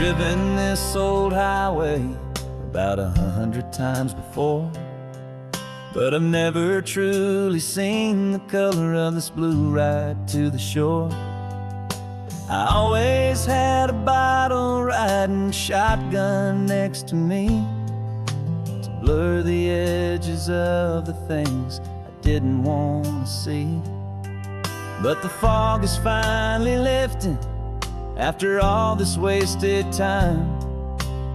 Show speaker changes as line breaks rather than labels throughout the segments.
driven this old highway about 100 times before, but I've never truly seen the color of this blue right to the shore. I always had a bottle riding shotgun next to me to blur the edges of the things I didn't want to see. But the fog is finally lifting after all this wasted time,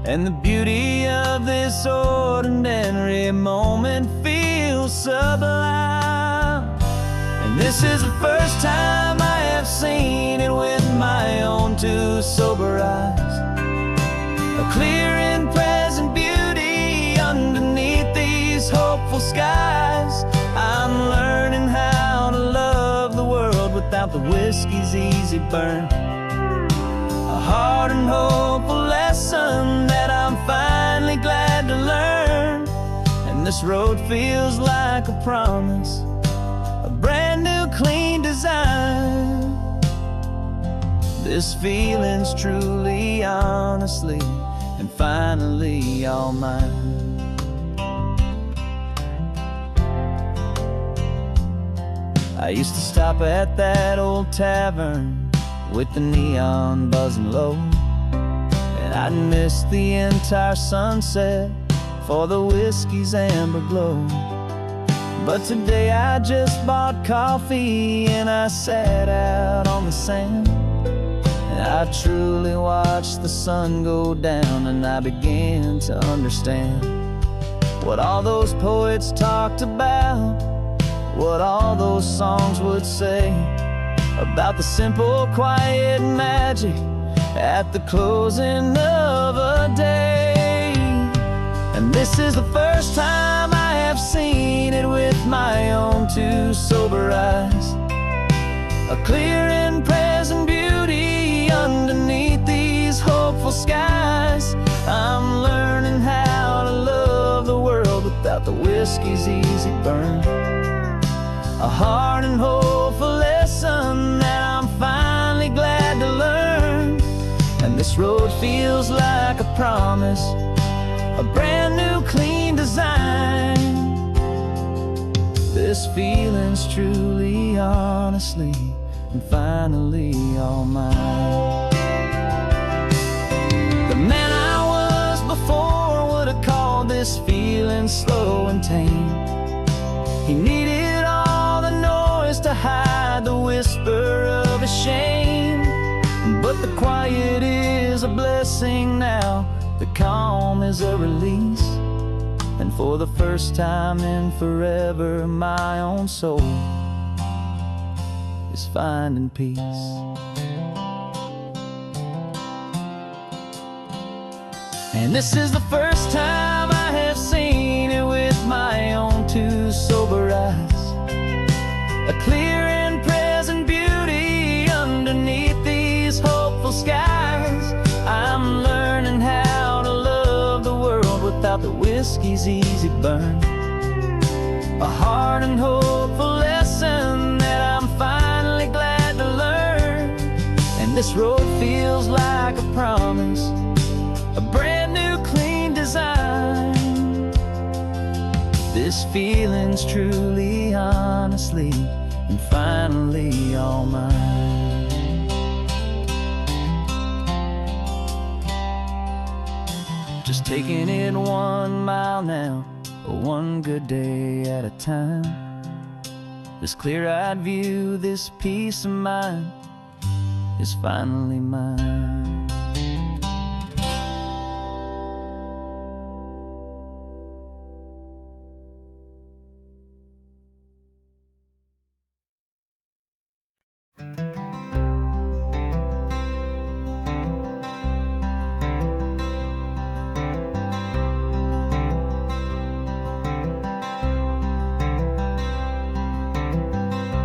and the beauty of this ordinary moment feels sublime. And this is the first time I have seen it with my own two sober eyes, a clear and present beauty underneath these hopeful skies. I'm learning how to love the world without the whiskey's easy burn, a hard and hopeful lesson that I'm finally glad to learn. And this road feels like a promise, a brand new clean design. This feeling's truly, honestly, and finally all mine. I used to stop at that old tavern with the neon buzzing low, and I'd miss the entire sunset for the whiskey's amber glow. But today I just bought coffee and I sat out on the sand, and I truly watched the sun go down, and I began to understand what all those poets talked about, what all those songs would say about the simple, quiet magic at the closing of a day. And this is the first time I have seen it with my own two sober eyes, a clear and present beauty underneath these hopeful skies. I'm learning how to love the world without the whiskey's easy burn, a hard and hopeful lesson that I'm finally glad to learn. And this road feels like a promise, a brand new clean design. This feeling's truly, honestly, and finally all mine. The man I was before would have called this feeling slow and tame. He needed all the noise to hide the whisper of his shame, but the quiet is a blessing now, the calm is a release, and for the first time in forever my own soul is finding peace. And this is the first time I have seen it with my own two sober eyes, a clear and present beauty underneath these hopeful skies. I'm learning how to love the world without the whiskey's easy burn, a hard and hopeful lesson that I'm finally glad to learn. And this road feels like a promise, a brand new clean design. This feeling's truly, honestly, and finally all mine. Just taking it 1 mile now, one good day at a time. This clear-eyed view, this peace of mind is finally mine.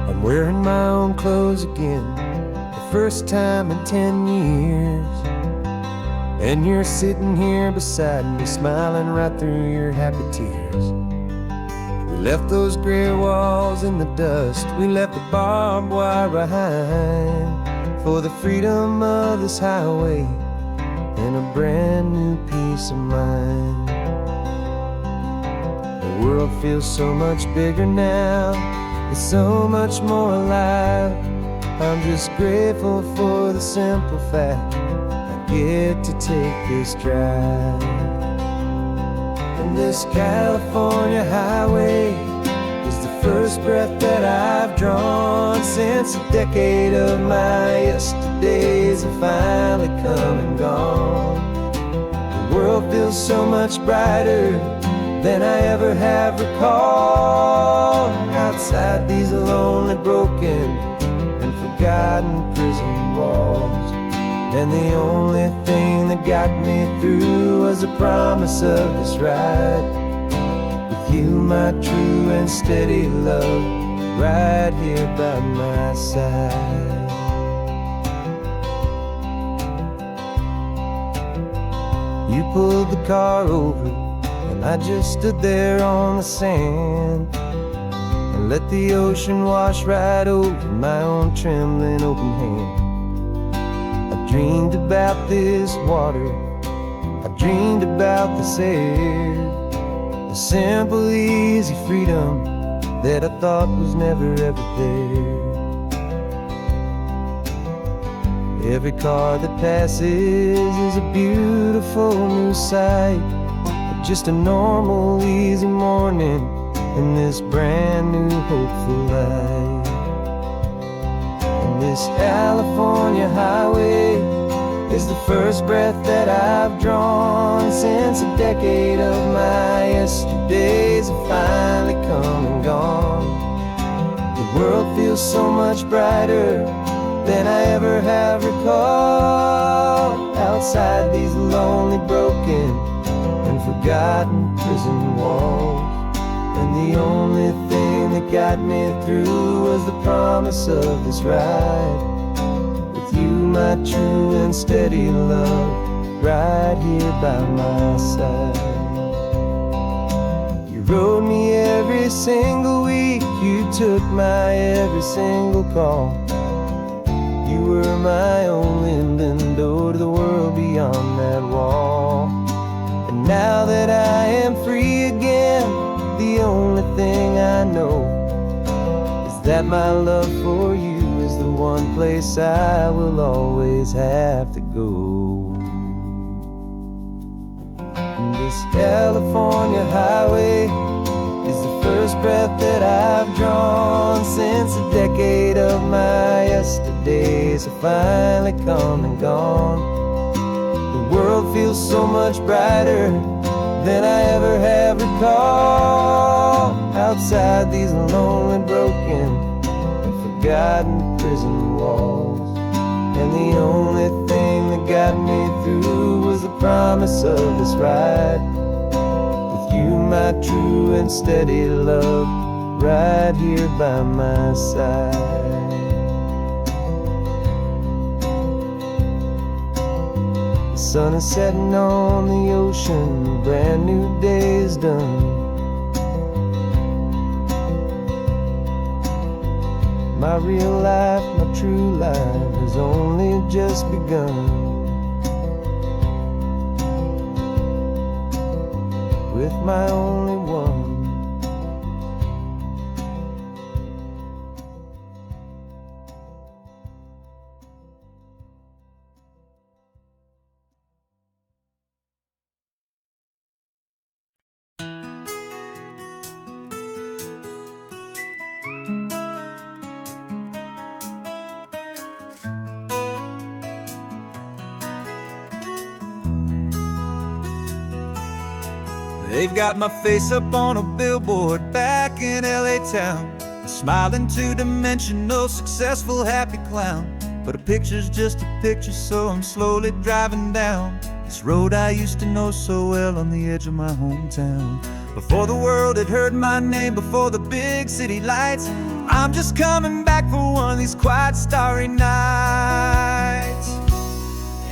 I'm wearing my own clothes again, the first time in 10 years. And you're sitting here beside me, smiling right through your happy tears. We left those gray walls in the dust, we left the barbed wire behind, for the freedom of this highway and a brand new peace of mind. The world feels so much bigger now, it's so much more alive. I'm just grateful for the simple fact I get to take this drive. And this California highway is the first breath that I've drawn since a decade of my yesterdays have finally come and gone. The world feels so much brighter than I ever have recalled. Outside these lonely, broken, and forgotten prison walls. And the only thing that got me through was the promise of this ride. With you, my true and steady love, right here by my side. You pulled the car over, and I just stood there on the sand and let the ocean wash right over my own trembling open hand. I dreamed about this water, I dreamed about this air, the simple, easy freedom that I thought was never ever there. Every car that passes is a beautiful new sight, just a normal, easy morning in this brand new, hopeful life. And this California highway is the first breath that I've drawn since a decade of my yesterdays have finally come and gone. The world feels so much brighter than I ever have recalled. Outside these lonely, broken, and forgotten prison walls. And the only thing that got me through was the promise of this ride. With you, my true and steady love, right here by my side. You rode me every single week, you took my every single call. You were my only window to the world beyond that wall. And now that I am free again, the only thing I know is that my love for you is the one place I will always have to go. And this California highway is the first breath that I've drawn since a decade of my yesterdays have finally come and gone. The world feels so much brighter than I ever have recalled. Outside these lonely, broken, and forgotten prison walls. And the only thing that got me through was the promise of this ride. With you, my true and steady love, right here by my side. The sun is setting on the ocean, a brand new day is done. My real life, my true life has only just begun. With my only one.
They've got my face up on a billboard back in LA town, smiling two-dimensional, successful, happy clown. But a picture's just a picture, so I'm slowly driving down this road I used to know so well on the edge of my hometown. Before the world had heard my name, before the big city lights, I'm just coming back for one of these quiet, starry nights.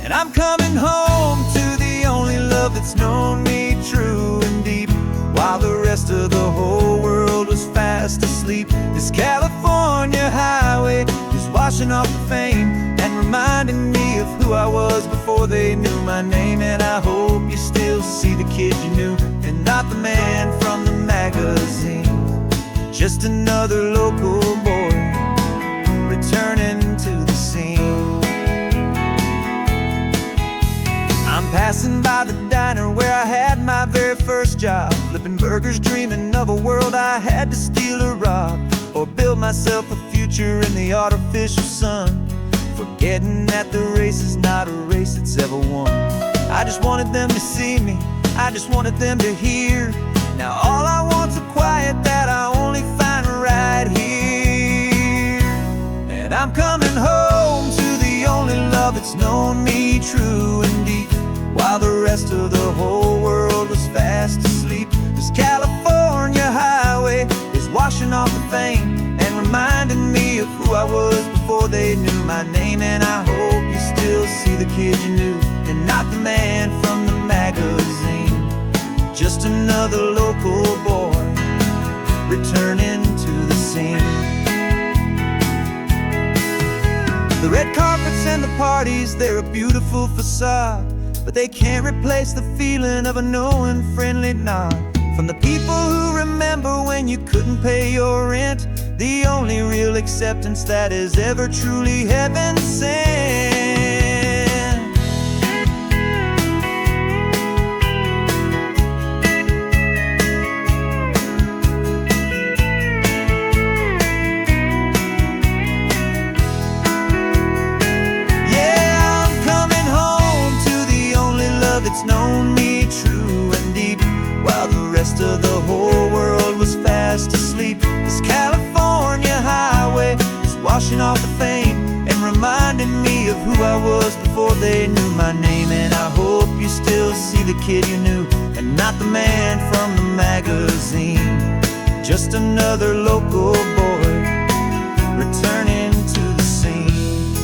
And I'm coming home to the only love that's known me true and deep, while the rest of the whole world was fast asleep. This California highway is washing off the fame and reminding me of who I was before before they knew my name. And I hope you still see the kid you knew, and not the man from the magazine. Just another local boy returning to the scene. I'm passing by the diner where I had my very first job, flipping burgers, dreaming of a world I had to steal or rob, or build myself a future in the artificial sun, forgetting that the race is not a race that's ever won. I just wanted them to see me, I just wanted them to hear. Now all I want's a quiet that I only find right here. And I'm coming home to the only love that's known me true and deep, while the rest of the whole world was fast asleep. This California highway is washing off the fame and reminding me of who I was before they knew my name. And I hope you still see the kid you knew, and not the man from the magazine. Just another local boy returning to the scene. The red carpets and the parties, they're a beautiful facade, but they can't replace the feeling of a knowing, friendly nod from the people who remember when you couldn't pay your rent. The only real acceptance that is ever truly heaven sent. Yeah, I'm coming home to the only love that's known me true and deep, while the rest of the whole world was fast asleep. This California highway is washing off the fame and reminding me of who I was before they knew my name. And I hope you still see the kid you knew, and not the man from the magazine. Just another local boy returning to the scene.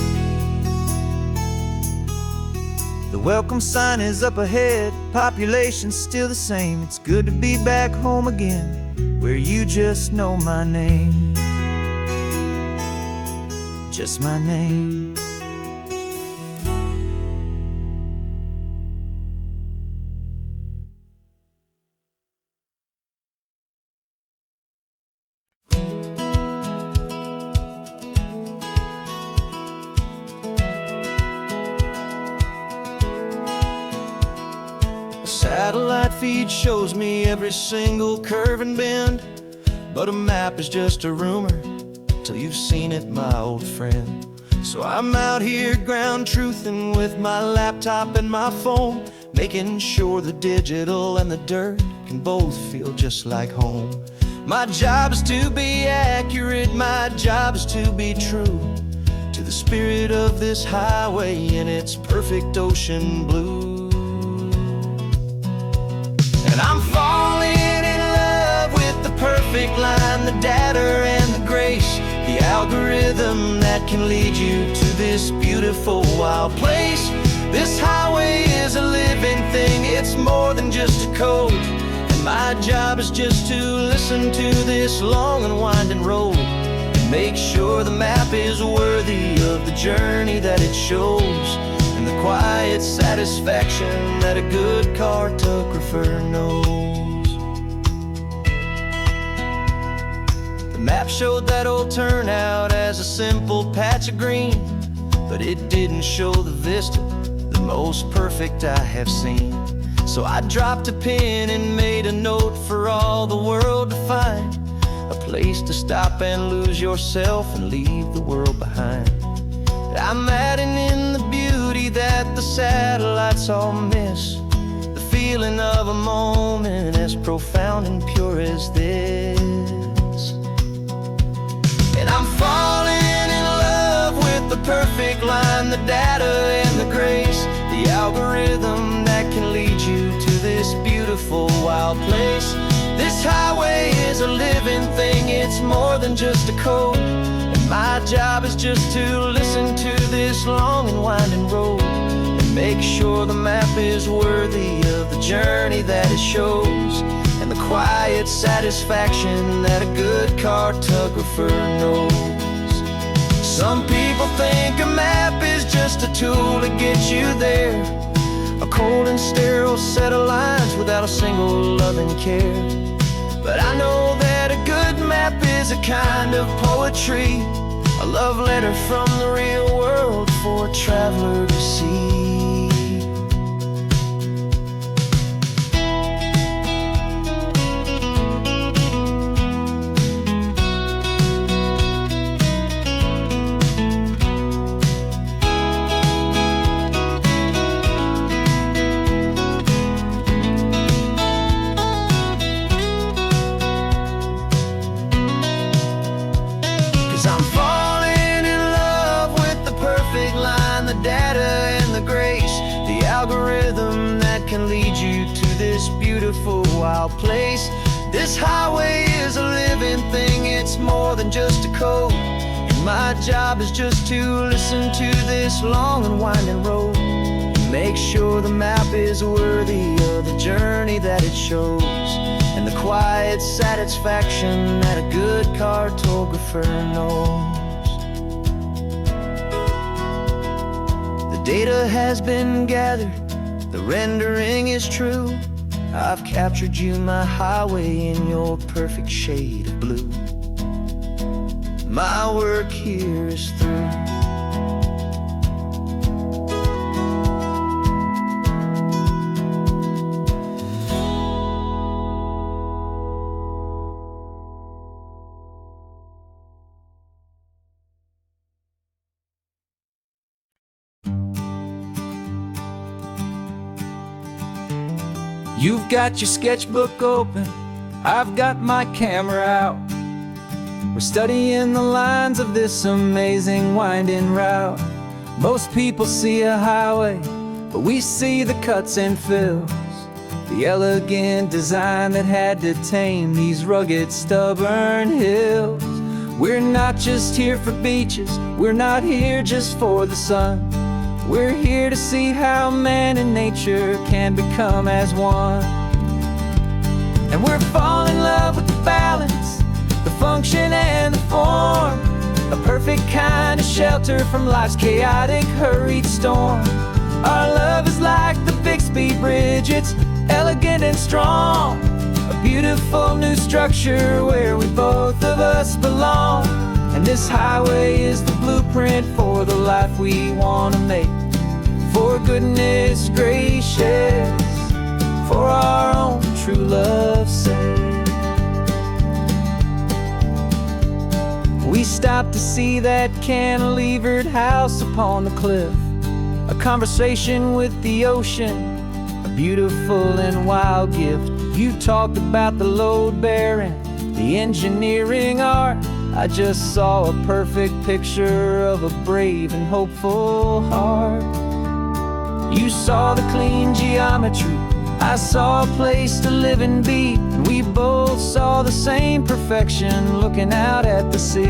The welcome sign is up ahead, population's still the same. It's good to be back home again, where you just know my name. Just my name. Satellite feed shows me every single curve and bend, but a map is just a rumor till you've seen it, my old friend. So I'm out here ground truthing with my laptop and my phone, making sure the digital and the dirt can both feel just like home. My job is to be accurate, my job is to be true to the spirit of this highway in its perfect ocean blue. And I'm falling in love with the perfect line, the data and the grace, the algorithm that can lead you to this beautiful wild place. This highway is a living thing, it's more than just a code. And my job is just to listen to this long and winding road and make sure the map is worthy of the journey that it shows, and the quiet satisfaction that a good cartographer knows. The map showed that old turnout as a simple patch of green, but it didn't show the vista, the most perfect I have seen. So I dropped a pin and made a note for all the world to find, a place to stop and lose yourself and leave the world behind. I'm adding in the beauty that the satellites all miss, the feeling of a moment as profound and pure as this. And I'm falling in love with the perfect line, the data and the grace, the algorithm that can lead you to this beautiful wild place. This highway is a living thing, it's more than just a code. My job is just to listen to this long and winding road and make sure the map is worthy of the journey that it shows, and the quiet satisfaction that a good cartographer knows. Some people think a map is just a tool to get you there, a cold and sterile set of lines without a single loving care. But I know that a good map is a kind of poetry, a love letter from the real world for a traveler to see. 'Cause I'm falling in love with the perfect line, the data and the grace, the algorithm that can lead you to this beautiful wild place. This highway is a living thing, it's more than just a code. And my job is just to listen to this long and winding road, and make sure the map is worthy of the journey that it shows, and the quiet satisfaction that a good cartographer knows. The data has been gathered, the rendering is true. I've captured you, my highway, in your perfect shade of blue. My work here is through.
You've got your sketchbook open, I've got my camera out. We're studying the lines of this amazing winding route. Most people see a highway, but we see the cuts and fills, the elegant design that had to tame these rugged, stubborn hills. We're not just here for beaches, we're not here just for the sun. We're here to see how man and nature can become as one. And we're falling in love with the balance, the function and the form, a perfect kind of shelter from life's chaotic, hurried storm. Our love is like the Bixby Bridge, it's elegant and strong, a beautiful new structure where we both of us belong. And this highway is the blueprint for the life we want to make. For goodness gracious, for our own true love's sake. We stopped to see that cantilevered house upon the cliff, a conversation with the ocean, a beautiful and wild gift. You talked about the load bearing, the engineering art. I just saw a perfect picture of a brave and hopeful heart. You saw the clean geometry, I saw a place to live and be, and we both saw the same perfection looking out at the sea.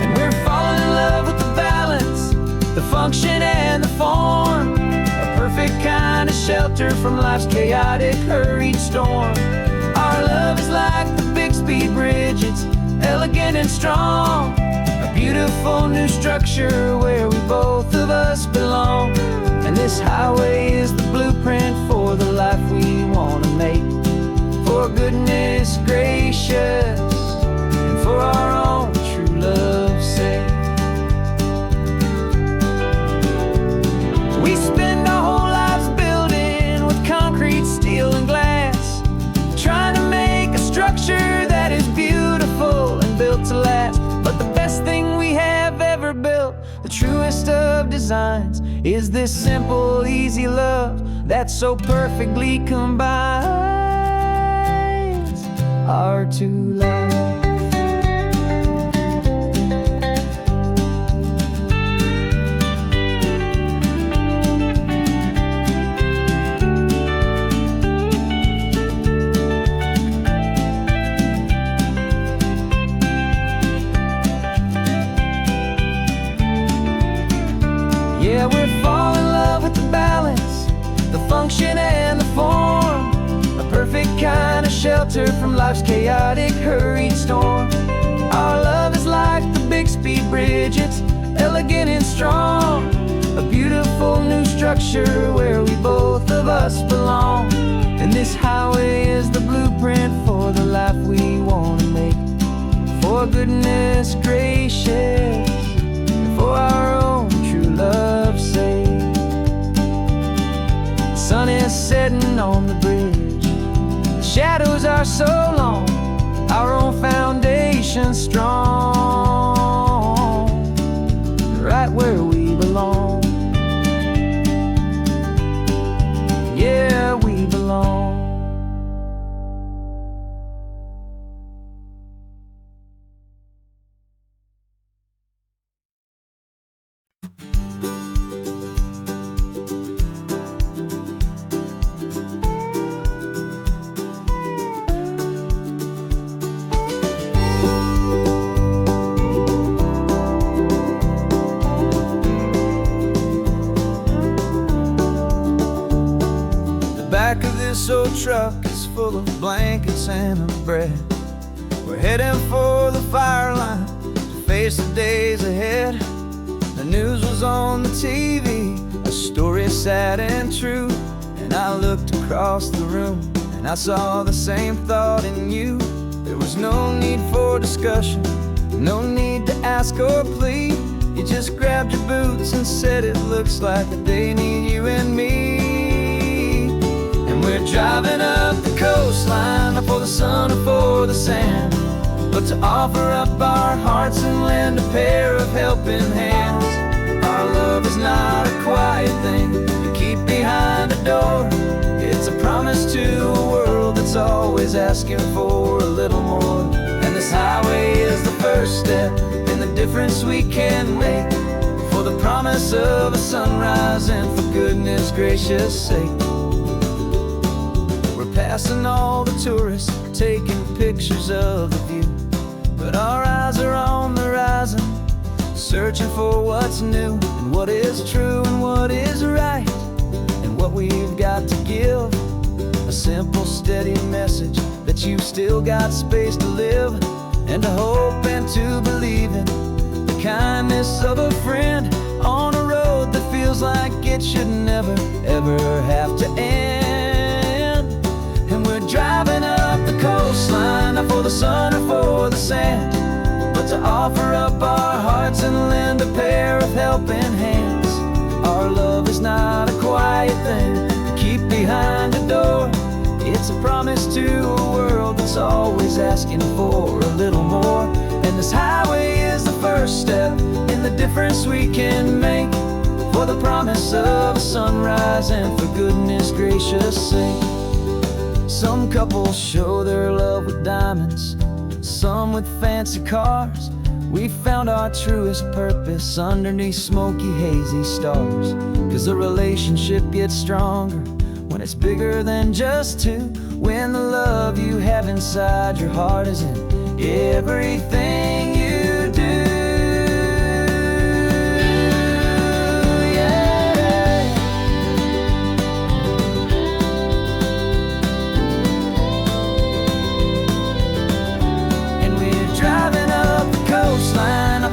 And we're falling in love with the balance, the function and the form, a perfect kind of shelter from life's chaotic, hurried storm. Our love is like the Bixby Bridge, it's elegant and strong, a beautiful new structure where we both of us belong. And this highway is the blueprint for the life we want to make. For goodness gracious, and for our own true love's sake. We spend our whole lives building with concrete, steel, and glass, trying to make a structure that is beautiful and built to last. But the best thing we have ever built, the truest of designs, is this simple, easy love that so perfectly combines our two lives. Yeah, we're falling in love with the balance, the function and the form, a perfect kind of shelter from life's chaotic, hurried storm. Our love is like the Bixby
high-speed bridge. It's elegant and strong, a beautiful new structure where we both of us belong. And this highway is the blueprint for the life we want to make. For goodness gracious, for our own true love's sake. The sun is setting on the bridge, the shadows are so long, our own foundation strong, right where we belong. Yeah, we belong.
Back of this old truck is full of blankets and of bread. We're heading for the fire line to face the days ahead. The news was on the TV, a story sad and true. And I looked across the room and I saw the same thought in you. There was no need for discussion, no need to ask or plead. You just grabbed your boots and said it looks like the day need you and me. We're driving up the coastline, not for the sun or for the sand, but to offer up our hearts and lend a pair of helping hands. Our love is not a quiet thing you keep behind a door. It's a promise to a world that's always asking for a little more. And this highway is the first step in the difference we can make, for the promise of a sunrise and for goodness gracious sake. Passing all the tourists, taking pictures of the view, but our eyes are on the horizon, searching for what's new and what is true and what is right, and what we've got to give. A simple, steady message that you've still got space to live, and to hope and to believe in the kindness of a friend on a road that feels like it should never, ever have to end. And we're driving up the coastline, not for the sun or for the sand, but to offer up our hearts and lend a pair of helping hands. Our love is not a quiet thing to keep behind a door. It's a promise to a world that's always asking for a little more. And this highway is the first step in the difference we can make, for the promise of a sunrise and for goodness gracious sake. Some couples show their love with diamonds, some with fancy cars. We found our truest purpose underneath smoky, hazy stars. 'Cause the relationship gets stronger when it's bigger than just two, when the love you have inside your heart is in everything you do.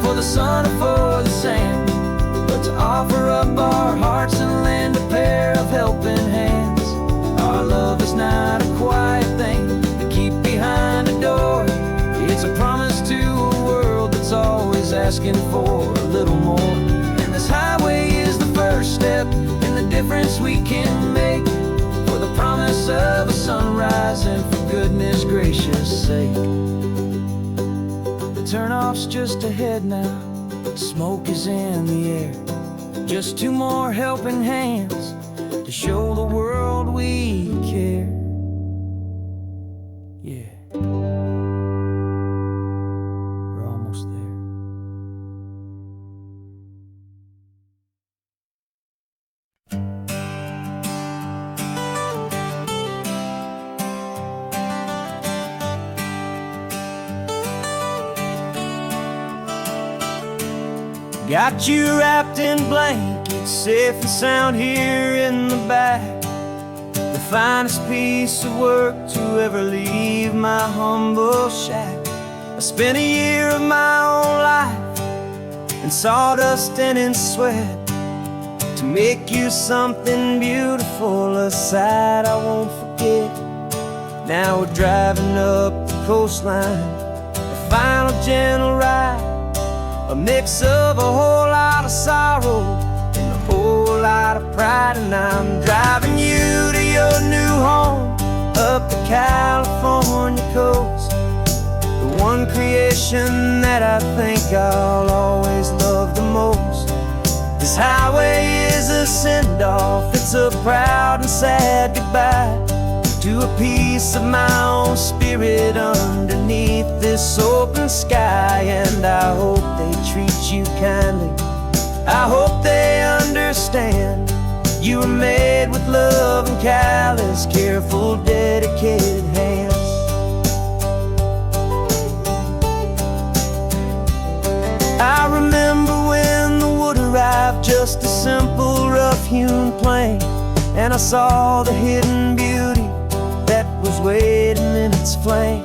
For the sun or for the sand, but to offer up our hearts and lend a pair of helping hands. Our love is not a quiet thing to keep behind a door. It's a promise to a world that's always asking for a little more. And this highway is the first step in the difference we can make, for the promise of a sunrise and for goodness gracious sake. Turnoff's just ahead now, smoke is in the air. Just two more helping hands to show the world we care. Yeah, we're almost there.
Got you wrapped in blankets, safe and sound here in the back. The finest piece of work to ever leave my humble shack. I spent a year of my own life
in sawdust and in sweat, to make you something beautiful, a sight I won't forget. Now we're driving up the coastline, the final gentle ride, a mix of a whole lot of sorrow and a whole lot of pride. And I'm driving you to your new home up the California coast, the one creation that I think I'll always love the most. This highway is a send-off, it's a proud and sad goodbye to a piece of my own spirit underneath this open sky. And I hope they treat you kindly, I hope they understand you were made with love and callous, careful, dedicated hands. I remember when the wood arrived, just a simple rough-hewn plank, and I saw the hidden beauty that was waiting in its flame.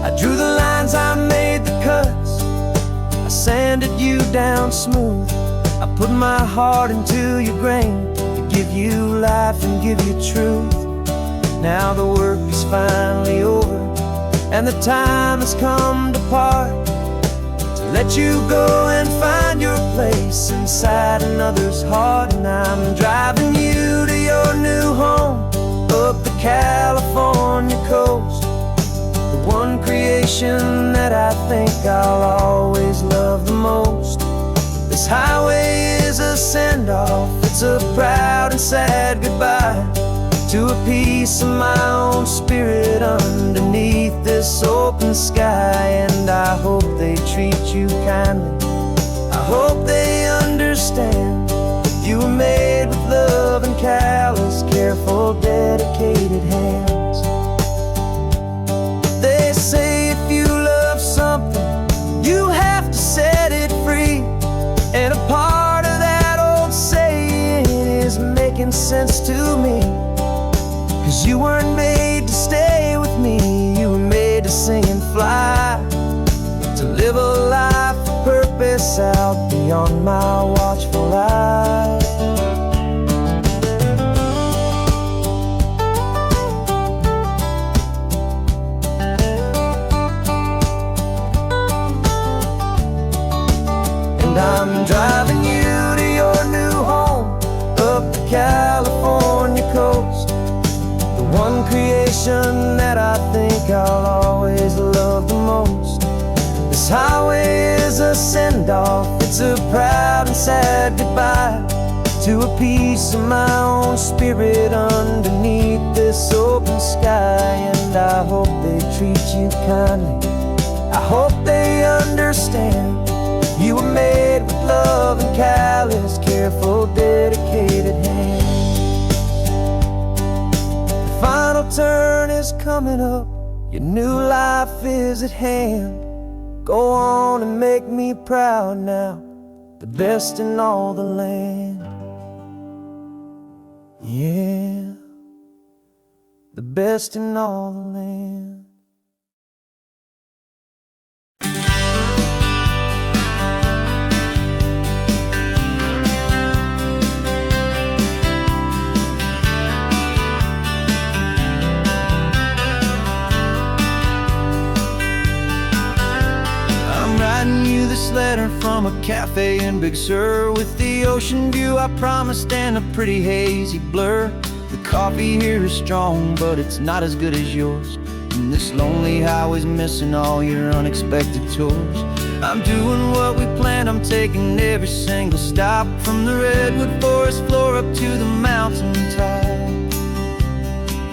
I drew the lines, I made the cuts, I sanded you down smooth, I put my heart into your grain to give you life and give you truth. Now the work is finally over, and the time has come to part, to let you go and find your place inside another's heart. And I'm driving you to your new home up the California coast, the one creation that I think I'll always love the most. This highway is a send-off, it's a proud and sad goodbye to a piece of my own spirit underneath this open sky. And I hope they treat you kindly, I hope they understand you were made with love and callous, careful, dedicated hands. They say if you love something, you have to set it free, and a part of that old saying is making sense to me. 'Cause you weren't made to stay with me, you were made to sing and fly, to live a life of purpose out beyond my watchful eye. And I'm driving you to your new home up the California coast, the one creation that I think I'll always love the most. This highway is a send-off, it's a proud and sad goodbye to a piece of my own spirit underneath this open sky. And I hope they treat you kindly, I hope they understand you were made with love and callous, careful, dedicated hands. The final turn is coming up, your new life is at hand. Go on and make me proud now, the best in all the land. Yeah, the best in all the land.
Writing you this letter from a cafe in Big Sur, with the ocean view I promised and a pretty hazy blur. The coffee here is strong, but it's not as good as yours, and this lonely highway's missing all your unexpected tours. I'm doing what we planned, I'm taking every single stop, from the redwood forest floor up to the mountain top.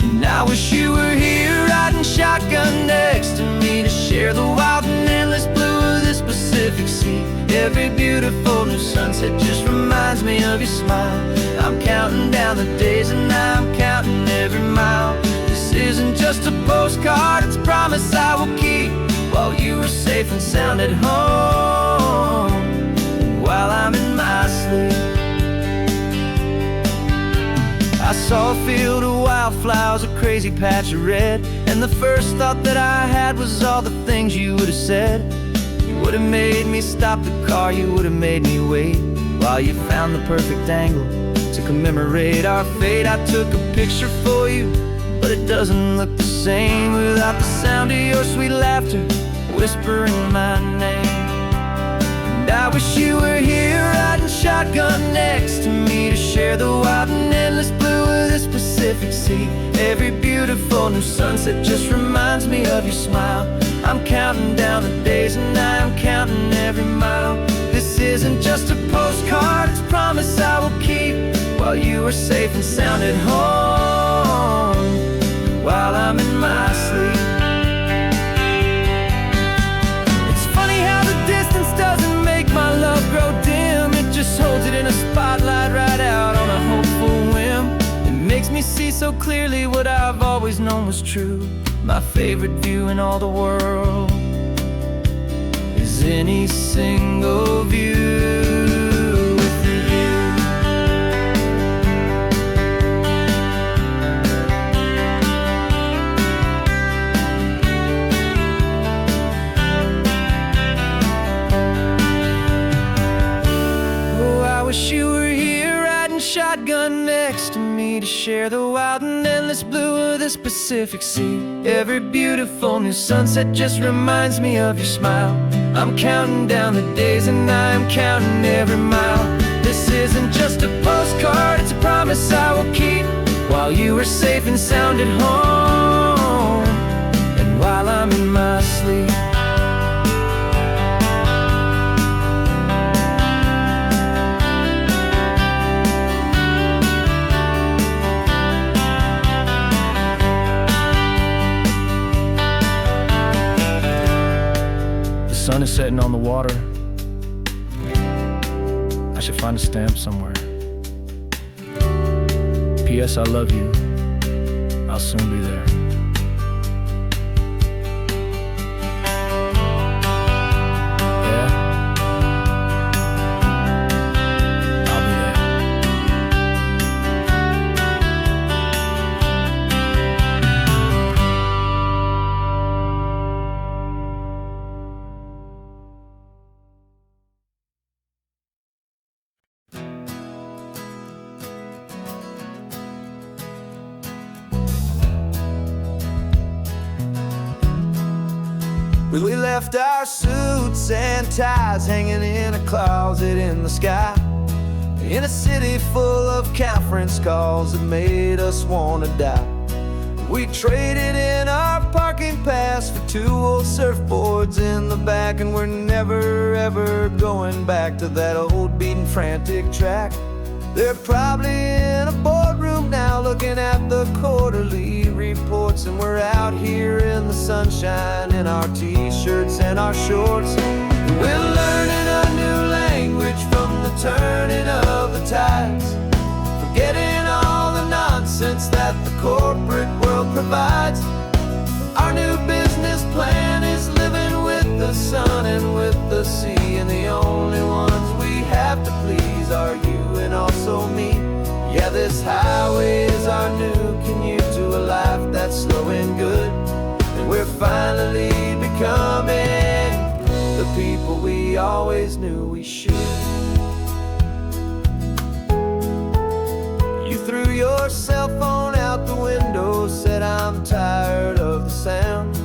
And I wish you were here riding shotgun next to me, to share the wild and endless blue of this Pacific Sea. Every beautiful new sunset just reminds me of your smile. I'm counting down the days and I'm counting every mile. This isn't just a postcard, it's a promise I will keep, while you are safe and sound at home, and while I'm in my sleep. I saw a field of wildflowers, a crazy patch of red, and the first thought that I had was all the things you would have said. You would've made me stop the car, you would've made me wait while you found the perfect angle to commemorate our fate. I took a picture for you, but it doesn't look the same without the sound of your sweet laughter whispering my name. And I wish you were here riding shotgun next to me to share the wild and endless blue of this Pacific Sea. Every beautiful new sunset just reminds me of your smile. I'm counting down the days and I am counting every mile. This isn't just a postcard, it's a promise I will keep while you are safe and sound at home, while I'm in my sleep. It's funny how the distance doesn't make my love grow dim. It just holds it in a spotlight right out on a hopeful whim. It makes me see so clearly what I've always known was true. My favorite view in all the world is any single view. Wish you were here riding shotgun next to me to share the wild and endless blue of this Pacific Sea. Every beautiful new sunset just reminds me of your smile. I'm counting down the days and I am counting every mile. This isn't just a postcard, it's a promise I will keep while you are safe and sound at home, and while I'm in my sleep. The sun is setting on the water. I should find a stamp somewhere. P.S. I love you. I'll soon be there. Yeah? I'll be there.
We left our suits and ties hanging in a closet in the sky, in a city full of conference calls that made us wanna die. We traded in our parking pass for 2 old surfboards in the back, and we're never ever going back to that old beaten frantic track. They're probably in a boardroom now looking at the quarterly reports, and we're out here in the sunshine in our t-shirts and our shorts. We're learning a new language from the turning of the tides, forgetting all the nonsense that the corporate world provides. Our new business plan is living with the sun and with the sea, and the only ones we have to please are you and also me. Yeah, this highway is our new commute to a life that's slow and good, and we're finally becoming the people we always knew we should. You threw your cell phone out the window, said I'm tired of the sound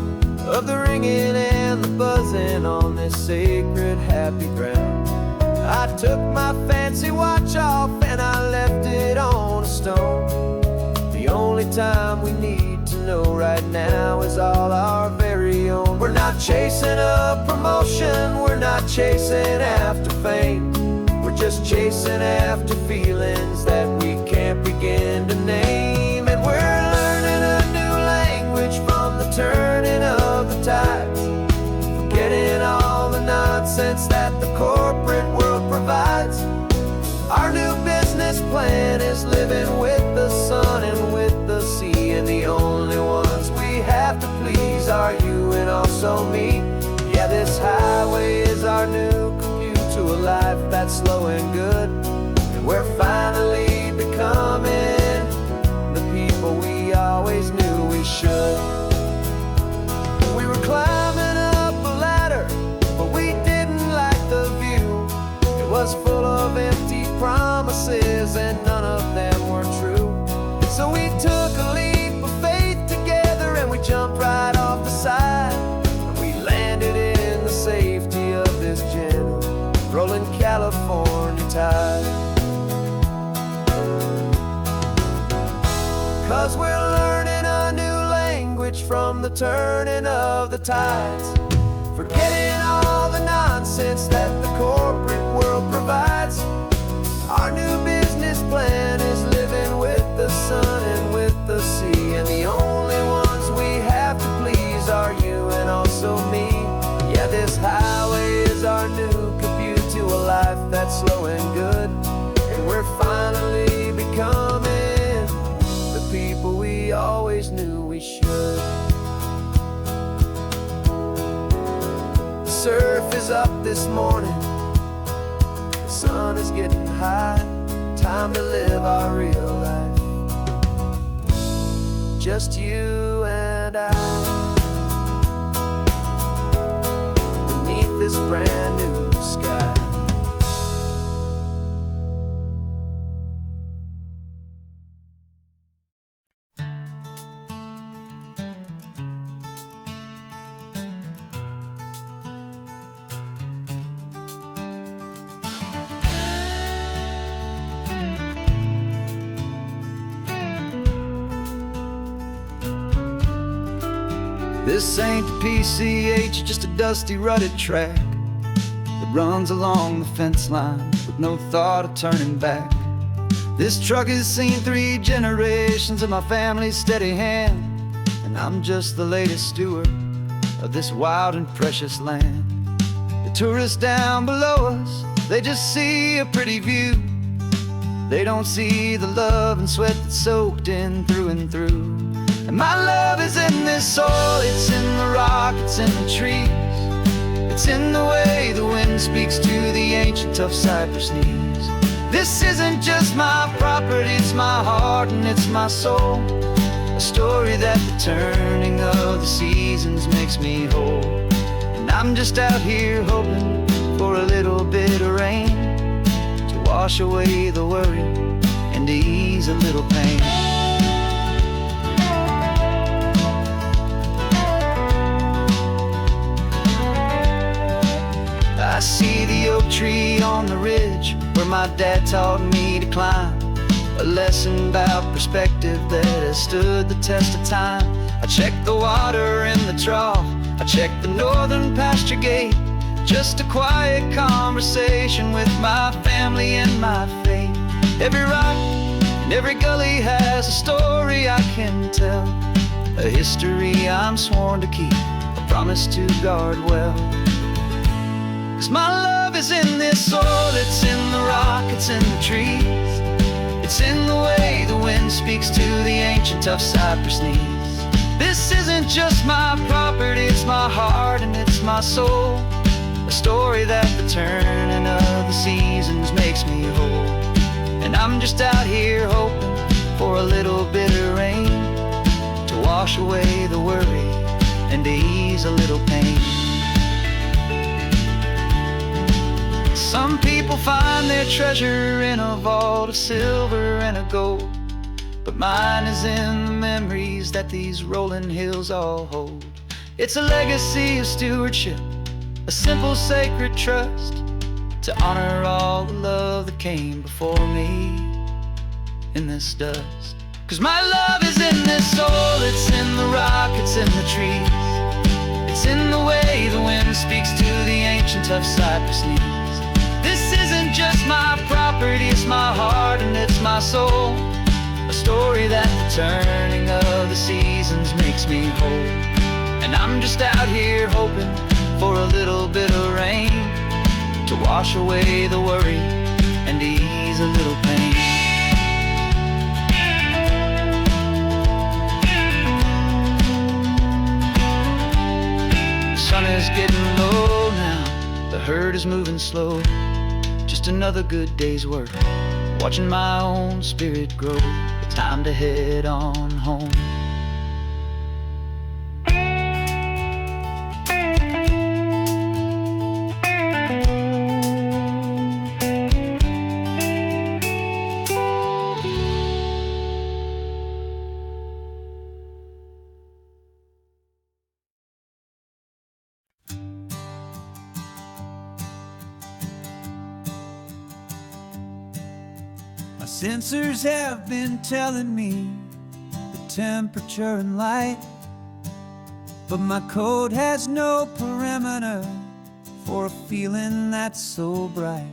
of the ringing and the buzzing on this sacred happy ground. I took my fancy watch off and I left it on a stone. The only time we need to know right now is all our very own. We're not chasing a promotion, we're not chasing after fame. We're just chasing after feelings that we can't begin to name. And we're learning a new language from the turning of the tides, forgetting all the nonsense that the corporate world provides. Our new business plan is living with the sun and with the sea, and the only ones we have to please are you and also me. Yeah, this highway is our new commute to a life that's slow and good, and we're finally becoming the people we always knew we should. We were climbing up a ladder, but we did from the turning of the tides. Forgetting all the nonsense that the corporate world provides. Our new business plan is living with the sun and with the sea, and the only ones we have to please are you and also me. Yeah, this highway is our new commute to a life that's slow and good, and we're finally becoming the people we always knew we should. The surf is up this morning, the sun is getting high. Time to live our real life, just you and I, beneath this brand new sky.
This ain't the PCH, just a dusty, rutted track that runs along the fence line with no thought of turning back. This truck has seen 3 generations of my family's steady hand, and I'm just the latest steward of this wild and precious land. The tourists down below us, they just see a pretty view. They don't see the love and sweat that's soaked in through and through. And my love is in this soil, it's in the rock, it's in the trees. It's in the way the wind speaks to the ancient tough cypress knees. This isn't just my property, it's my heart and it's my soul. A story that the turning of the seasons makes me whole. And I'm just out here hoping for a little bit of rain to wash away the worry and to ease a little pain. I see the oak tree on the ridge where my dad taught me to climb. A lesson about perspective that has stood the test of time. I check the water in the trough, I check the northern pasture gate. Just a quiet conversation with my family and my faith. Every rock and every gully has a story I can tell, a history I'm sworn to keep, a promise to guard well. 'Cause my love is in this soil, it's in the rock, it's in the trees. It's in the way the wind speaks to the ancient tough cypress knees. This isn't just my property, it's my heart and it's my soul. A story that the turning of the seasons makes me whole. And I'm just out here hoping for a little bit of rain to wash away the worry and to ease a little pain. Some people find their treasure in a vault of silver and of gold, but mine is in the memories that these rolling hills all hold. It's a legacy of stewardship, a simple sacred trust, to honor all the love that came before me in this dust. 'Cause my love is in this soil, it's in the rock, it's in the trees. It's in the way the wind speaks to the ancient tough cypress knees. This isn't just my property, it's my heart and it's my soul. A story that the turning of the seasons makes me whole. And I'm just out here hoping for a little bit of rain to wash away the worry and ease a little pain. The sun is getting low now, the herd is moving slow. Just another good day's work, watching my own spirit grow. Time to head on home. My sensors have been telling me the temperature and light but my code has no perimeter for a feeling that's so bright.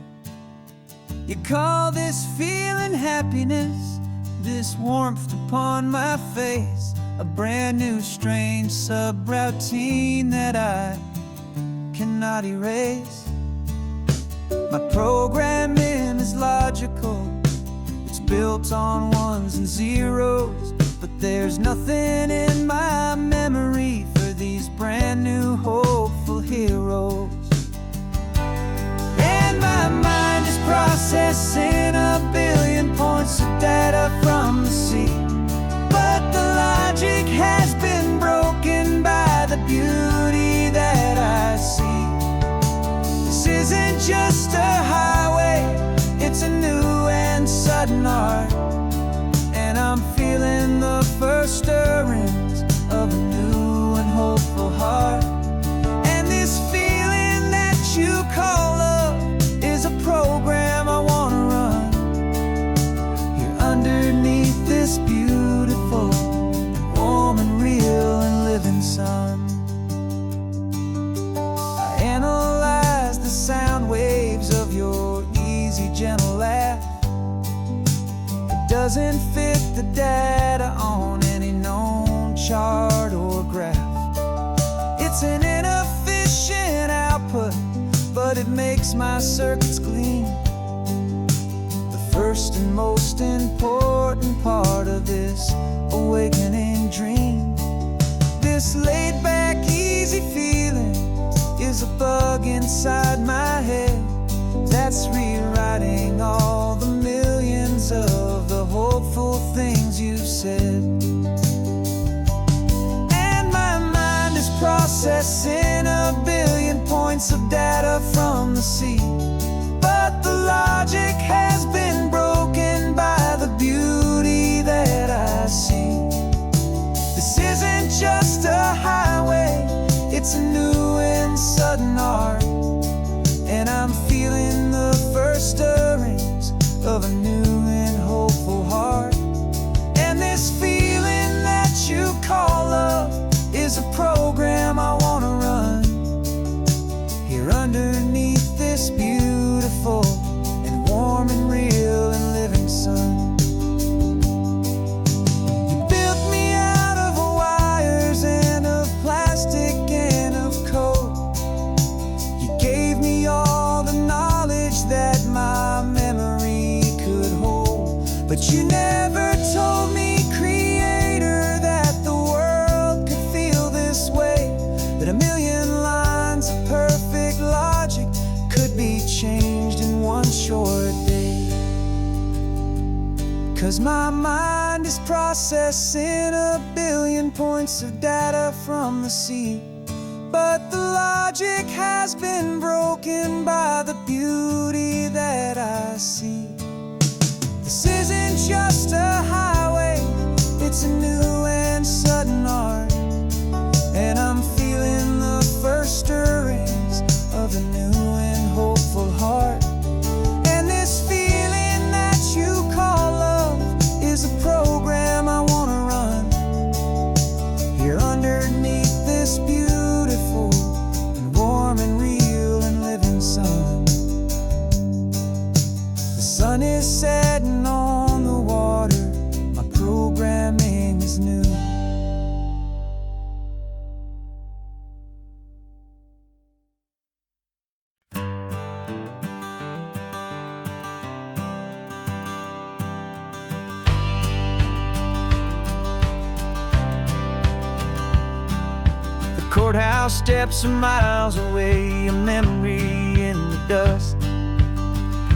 You call this feeling happiness, this warmth upon my face, a brand new strange subroutine that I cannot erase. My programming is logical, it's built on ones and zeros, but there's nothing in my memory for these brand new hopeful heroes. And my mind is processing a billion points of data from the sea, but the logic has been broken by the beauty that I see. This isn't just a highway, it's a new and sudden art, and I'm feeling the first stirrings of a new and hopeful heart. And this feeling that you call love is a program I wanna run here underneath this beautiful, warm and real and living sun. I analyze the sound waves of your easy, gentle laugh. It doesn't fit the data on any known chart or graph. It's an inefficient output, but it makes my circuits gleam. The first and most important part of this awakening dream. This laid-back, easy feeling is a bug inside my head that's rewriting all the millions of the hopeful things you said. And my mind is processing a billion points of data from the sea, but the logic has been broken by the beauty that I see. This isn't just a highway, it's a new and sudden art, and I'm feeling the first stirrings of a new and hopeful heart. And this feeling that you call love is a program I wanna run here underneath this beautiful and warm and real and living sun. You built me out of wires and of plastic and of code. You gave me all the knowledge that my memory could hold, but you never told me, Creator, that the world could feel this way, that a million lines of perfect logic could be changed in one short day. 'Cause my mind is processing a billion points of data from the sea, but the logic has been broken by the beauty that I see. This isn't just a highway, it's a new and sudden art, and I'm feeling the first stirrings of a new and hopeful heart. And this feeling that you call love is a program I wanna run here underneath this beautiful and warm and real and living sun. The sun is setting on the water, my programming is new. Courthouse steps are miles away, a memory in the dust.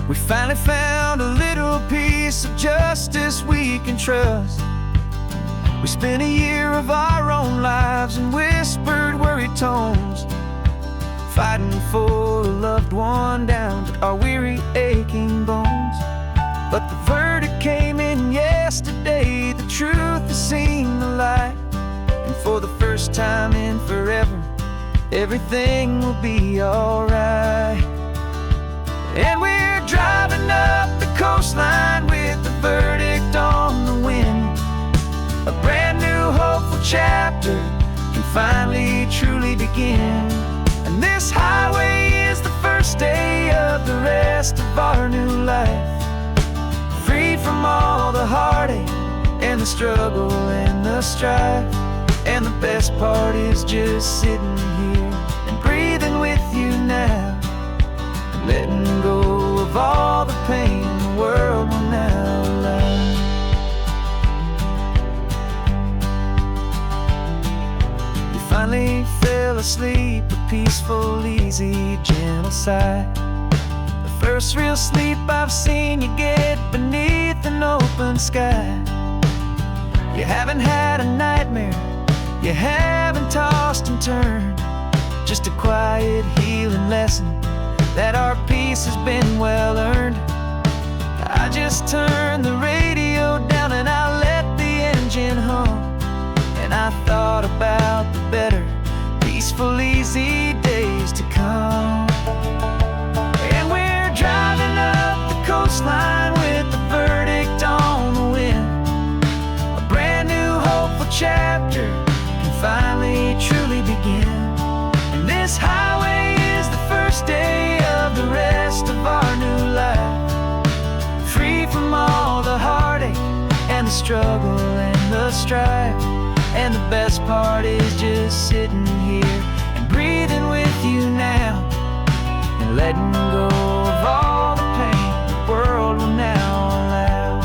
We finally found a little piece of justice we can trust. We spent a year of our own lives in whispered, worried tones, fighting for a loved one down to our weary, aching bones. But the verdict came in yesterday, the truth has seen the light. And for the first time in forever, everything will be alright. And we're driving up the coastline with the verdict on the wind, a brand new hopeful chapter
finally truly begin. And this highway is the first day of the rest of our new life, free from all the heartache and the struggle and the strife. And the best part is just sitting here and breathing with you now, and letting go of all the pain the world will now allow. You finally fell asleep, a peaceful, easy, gentle sigh. The first real sleep I've seen you get beneath an open sky. You haven't had a nightmare, you haven't tossed and turned, just a quiet healing lesson that our peace has been well earned. I just turned the radio down and I let the engine hum, and I thought about the better, peaceful, easy days to come. And we're driving up the coastline with the verdict on the wind. A brand new hopeful chapter can finally truly begin. And this highway is the first day of the rest of our new life, free from all the heartache and the struggle and the strife. And the best part is just sitting here and breathing with you now, and letting go of all the pain the world will now allow.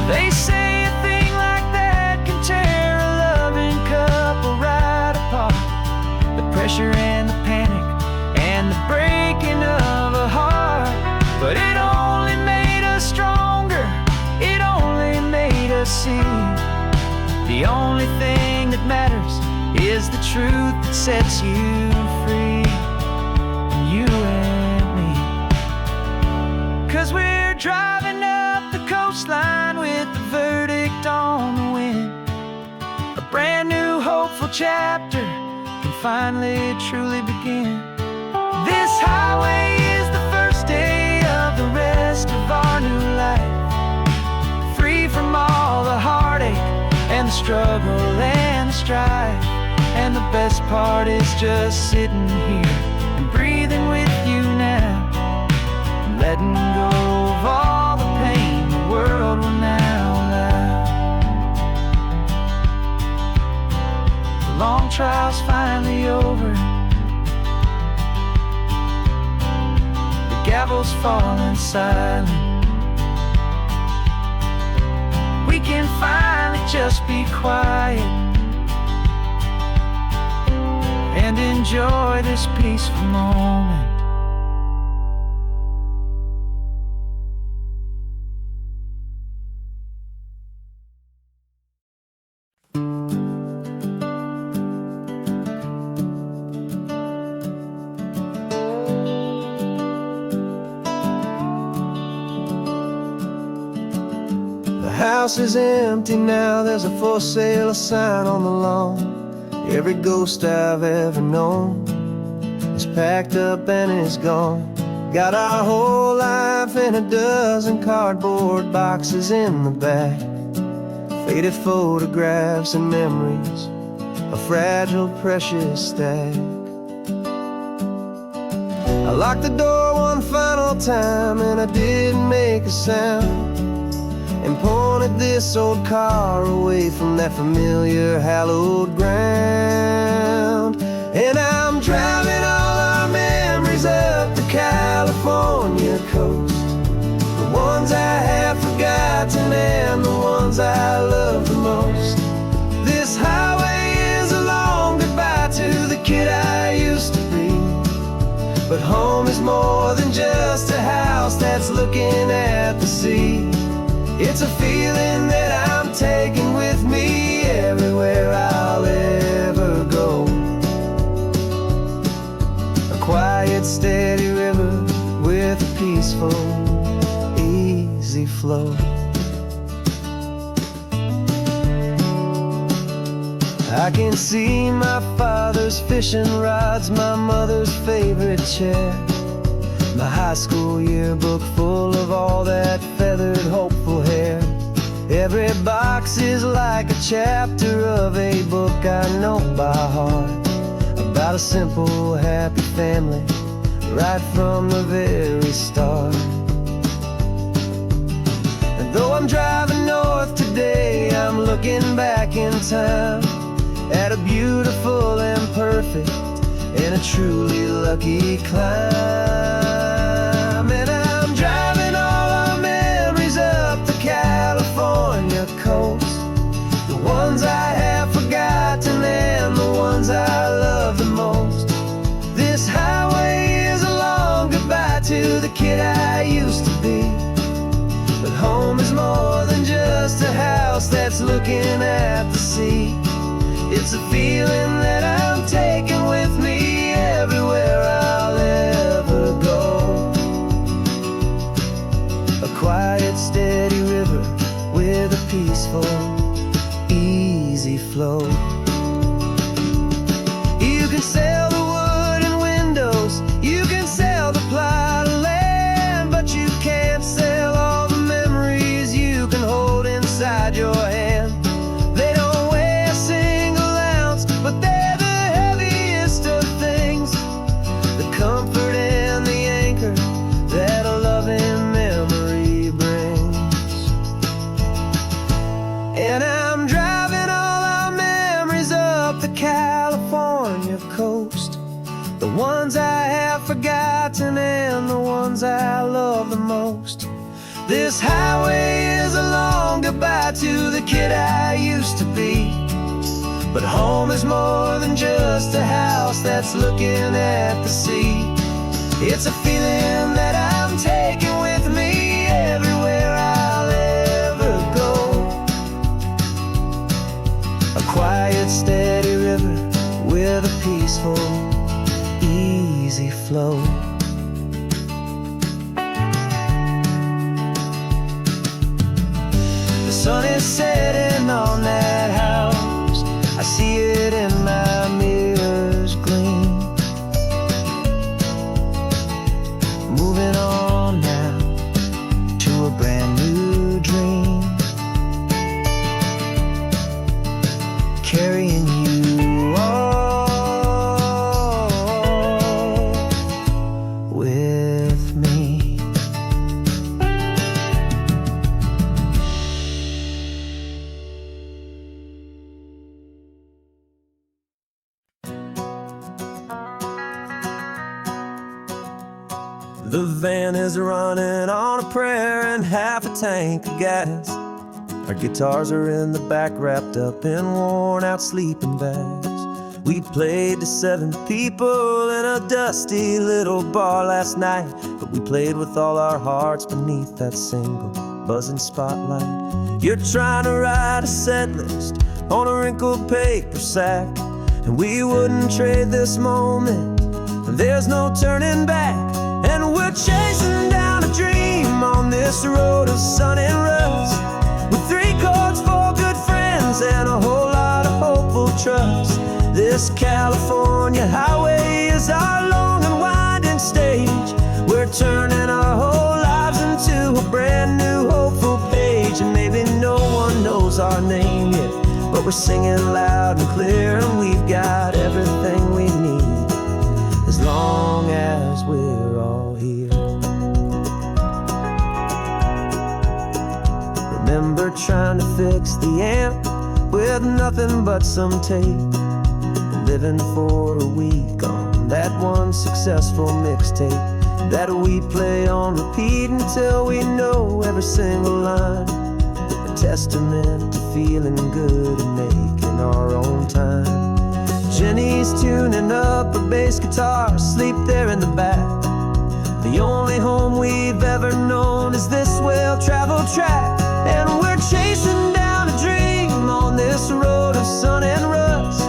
They say a thing like that can tear a loving couple right apart. The pressure and the panic and the breaking of a heart, but it only made us stronger, it only made us see the only thing that matters is the truth that sets you free, you and me. 'Cause we're driving up the coastline with the verdict on the wind. A brand new hopeful chapter can finally truly begin. This highway is the first day of the rest of our new life, free from all the heartache and the struggle and the strife. And the best part is just sitting here and breathing with you now, and letting go of all the pain the world will now allow. The long trial's finally over, the gavel's falling silent. We can finally just be quiet and enjoy this peaceful moment.
The house is empty now, there's a for sale sign on the lawn. Every ghost I've ever known is packed up and is gone. Got our whole life in a dozen cardboard boxes in the back, faded photographs and memories, a fragile, precious stack. I locked the door one final time and I didn't make a sound, and pointed this old car away from that familiar hallowed ground. And I'm driving all our memories up the California coast, the ones I have forgotten and the ones I love the most. This highway is a long goodbye to the kid I used to be, but home is more than just a house that's looking at the sea. It's a feeling that I'm taking with me everywhere I'll ever go. A quiet, steady river with a peaceful, easy flow. I can see my father's fishing rods, my mother's favorite chair, my high school yearbook full of all that feathered, hopeful hair.
Every box is like a chapter of a book I know by heart, about a simple, happy family right from the very start. And though I'm driving north today, I'm looking back in time at a beautiful and perfect and a truly lucky climb. And I'm driving all our memories up the California coast, the ones I have forgotten and the ones I love the most. This highway is a long goodbye to the kid I used to be, but home is more than just a house that's looking at the sea. It's a feeling that I'm taking with me everywhere I'll ever go. A quiet, steady river with a peaceful, easy flow. You can sail the wooden windows, you can sail the plot of land, but you can't sail all the memories you can hold inside your hand. They don't weigh a single ounce, but they're the heaviest of things, the comfort and the anchor that a loving memory brings. And I'm driving all our memories up the California coast, the ones I have forgotten and the ones I love the most. This highway is a long goodbye to the kid I used to be, but home is more than just a house that's looking at the sea. It's a feeling that I'm taking with me everywhere I'll ever go. A quiet, steady river with a peaceful, easy flow. The sun is setting on that house, I see it in my mirror's gleam. Moving on now to a brand new dream, carrying you all with me.
The van is running on a prayer and half a tank of gas. Our guitars are in the back, wrapped up in worn-out sleeping bags. We played to 7 people in a dusty little bar last night, but we played with all our hearts beneath that single buzzing spotlight. You're trying to write a set list on a wrinkled paper sack, and we wouldn't trade this moment. There's no turning back, and we're chasing down a dream on this road of sun and rust, with 3 chords, 4 good friends, and a whole lot of hopeful trust. This California highway is our long and winding stage. We're turning our whole lives into a brand new hopeful page, and maybe no one knows our name yet, but we're singing loud and clear, and we've got everything we need as long as we're all here. Remember trying to fix the amp with nothing but some tape, living for a week on that one successful mixtape that we play on repeat until we know every single line, a testament to feeling good and making our own time. Jenny's tuning up her bass guitar, asleep there in the back. The only home we've ever known is this well-traveled track, and we're chasing down a dream on this road of sun and rust,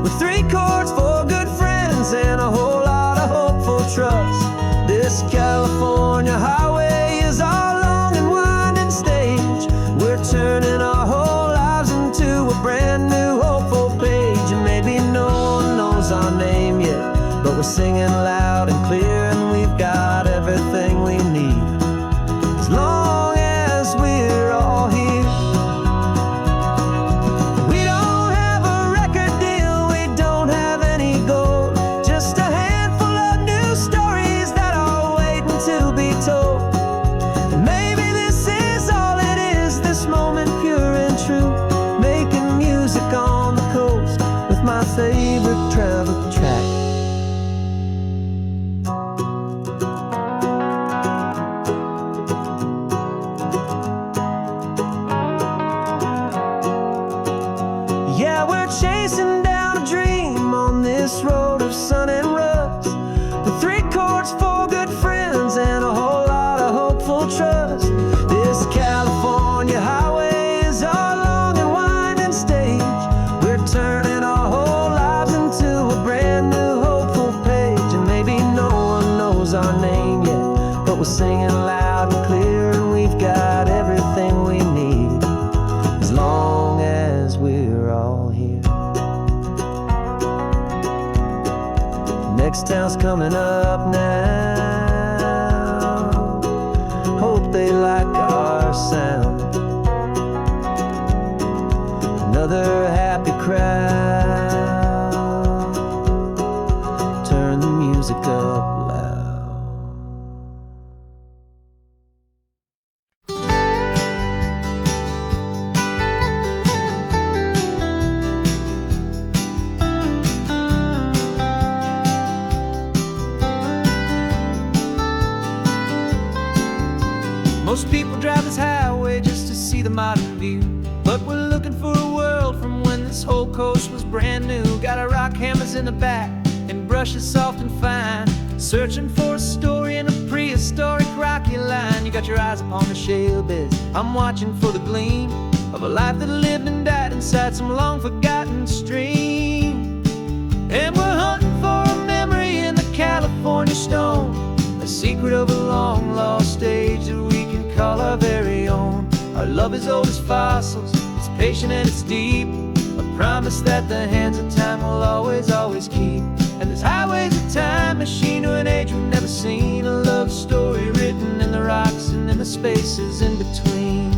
with 3 chords, 4 good friends, and a whole lot of hopeful trust. This California highway is our long and winding stage. We're turning our whole lives into a brand new hopeful page, and maybe no one knows our name yet, but we're singing loud and clear, and we've got everything we need as long as we're all here. chasing down a dream on this road of sun and rust, with 3 chords, 4 good friends, and a whole lot of hopeful trust. This California highway is our long and winding stage. We're turning our whole lives into a brand new hopeful page. And maybe no one knows our name yet, but we're singing loud and clear, and we've got everything we need, as long as we're all here. Next town's coming up now. Hope they like our sound. Another happy crowd. Turn the music up loud.
Most people drive this highway just to see the modern view, but we're looking for a world from when this whole coast was brand new. Got our rock hammers in the back and brushes soft and fine, searching for a story in a prehistoric rocky line. You got your eyes upon the shale beds, I'm watching for the gleam of a life that lived and died inside some long forgotten stream. And we're hunting for a memory in the California stone, a secret of a long lost age that we can call our very own. Our love is old as fossils, it's patient and it's deep, a promise that the hands of time will always, always keep. And this highway's a time machine to an age we've never seen, a love story written in the rocks and in the spaces in between.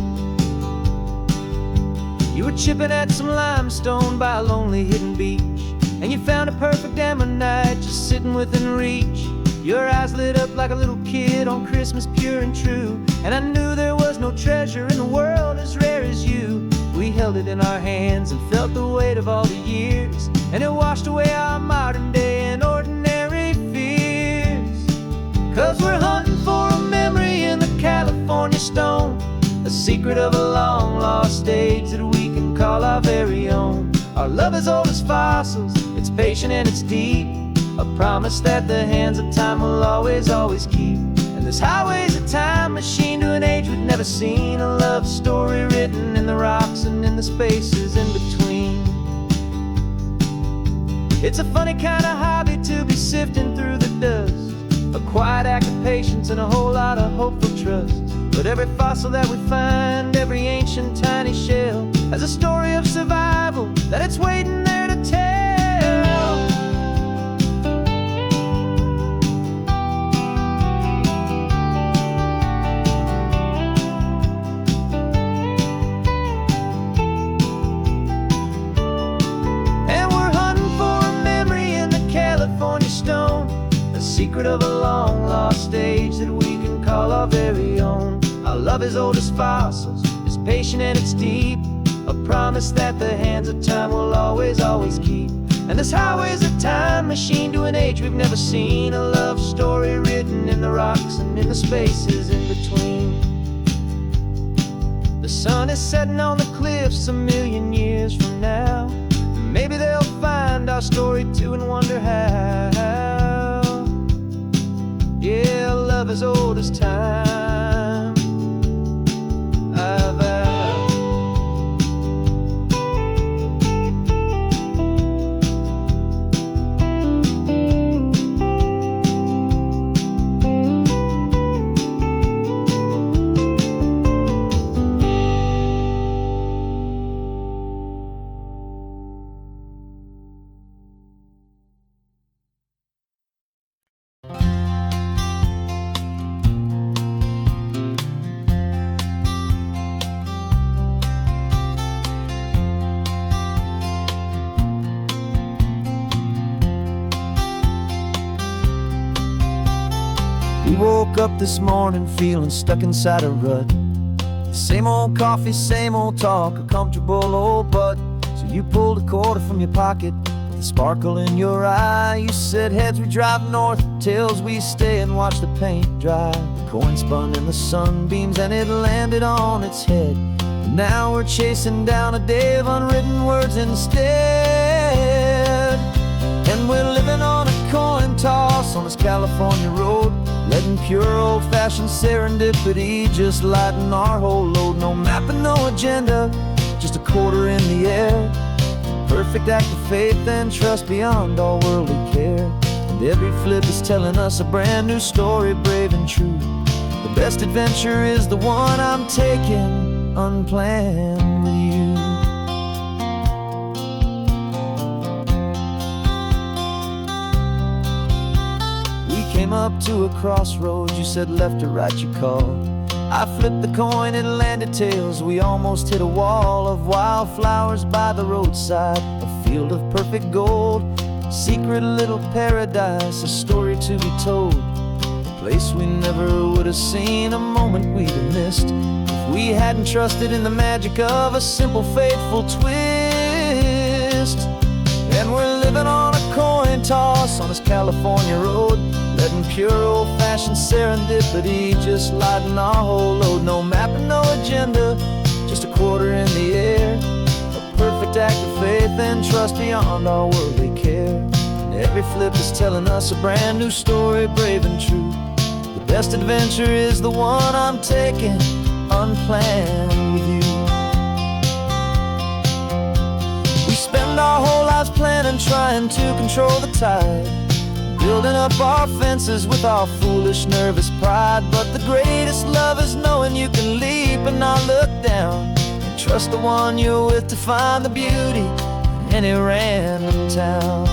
You were chipping at some limestone by a lonely hidden beach, and you found a perfect ammonite just sitting within reach. Your eyes lit up like a little kid on Christmas, pure and true, and I knew there was no treasure in the world as rare as you. We held it in our hands and felt the weight of all the years, and it washed away our modern day and ordinary fears. 'Cause we're hunting for a memory in the California stone, a secret of a long lost age that we can call our very own. Our love is old as fossils, it's patient and it's deep, a promise that the hands of time will always, always keep. And this highway's a time machine to an age we've never seen, a love story written in the rocks and in the spaces in between. It's a funny kind of hobby to be sifting through the dust, a quiet act of patience and a whole lot of hopeful trust. But every fossil that we find, every ancient tiny shell, has a story of survival that it's waiting there to tell. Secret of a long lost age that we can call our very own. Our love is old as fossils, it's patient and it's deep, a promise that the hands of time will always, always keep. And this highway's a time machine to an age we've never seen, a love story written in the rocks and in the spaces in between. The sun is setting on the cliffs a million years from now, maybe they'll find our story too and wonder how. Yeah, love as old as time, I vow.
We woke up this morning feeling stuck inside a rut. Same old coffee, same old talk, a comfortable old butt. So you pulled a quarter from your pocket with a sparkle in your eye. You said, heads we drive north, tails we stay and watch the paint dry. The coin spun in the sunbeams and it landed on its head. And now we're chasing down a day of unwritten words instead. California road, letting pure old-fashioned serendipity just lighten our whole load. No map and no agenda, just a quarter in the air. Perfect act of faith and trust beyond all worldly care. And every flip is telling us a brand new story, brave and true. The best adventure is the one I'm taking, unplanned with you. We came up to a crossroads, you said left or right you called. I flipped the coin, it landed tails. We almost hit a wall of wildflowers by the roadside, a field of perfect gold, secret little paradise, a story to be told, a place we never would have seen, a moment we'd have missed if we hadn't trusted in the magic of a simple, faithful twist. And we're living on a coin toss on this California road, letting pure old-fashioned serendipity just lighten our whole load. No map and no agenda, just a quarter in the air. A perfect act of faith and trust beyond our worldly care. And every flip is telling us a brand new story, brave and true. The best adventure is the one I'm taking, unplanned with you. We spend our whole lives planning, trying to control the tide, building up our fences with our foolish, nervous pride. But the greatest love is knowing you can leap and not look down, and trust the one you're with to find the beauty in any random town.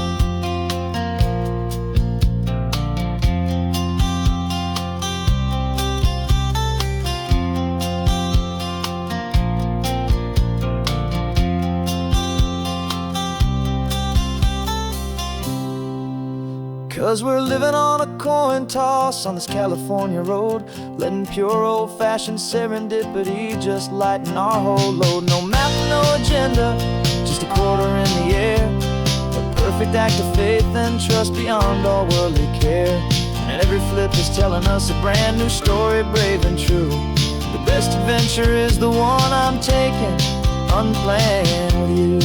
'Cause we're living on a coin toss on this California road, letting pure old-fashioned serendipity just lighten our whole load. No map, no agenda, just a quarter in the air. A perfect act of faith and trust beyond all worldly care. And every flip is telling us a brand new story, brave and true. The best adventure is the one I'm taking, unplanned with you.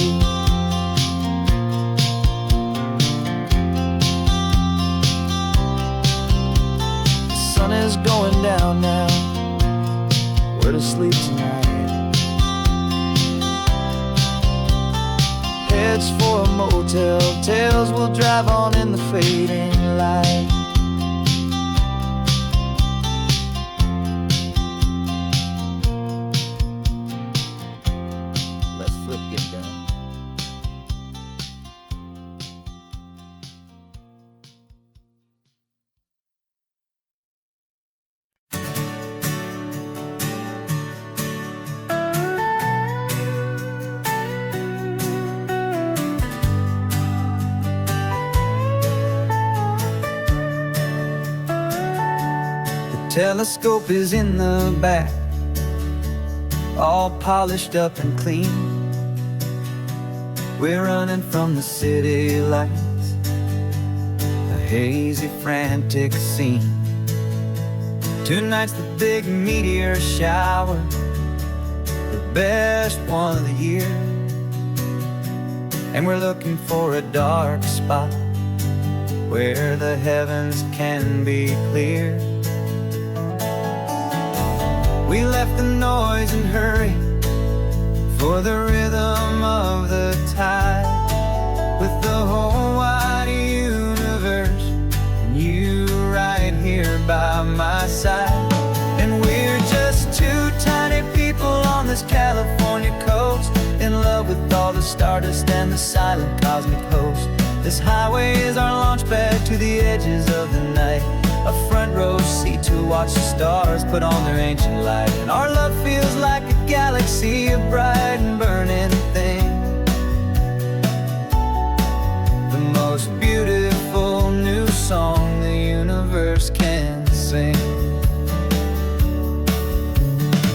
Is going down now, where to sleep tonight? Heads for a motel, tails will drive on in the fading light. Let's flip get down. Telescope is in the back, all polished up and clean. We're running from the city lights, a hazy, frantic scene. Tonight's the big meteor shower, the best one of the year. And we're looking for a dark spot where the heavens can be clear. We left the noise and hurry for the rhythm of the tide, with the whole wide universe and you right here by my side. And we're just two tiny people on this California coast, in love with all the stardust and the silent cosmic host. This highway is our launch pad to the edges of the night, a front row seat to watch the stars put on their ancient light. And our love feels like a galaxy, a bright and burning thing, the most beautiful new song the universe can sing.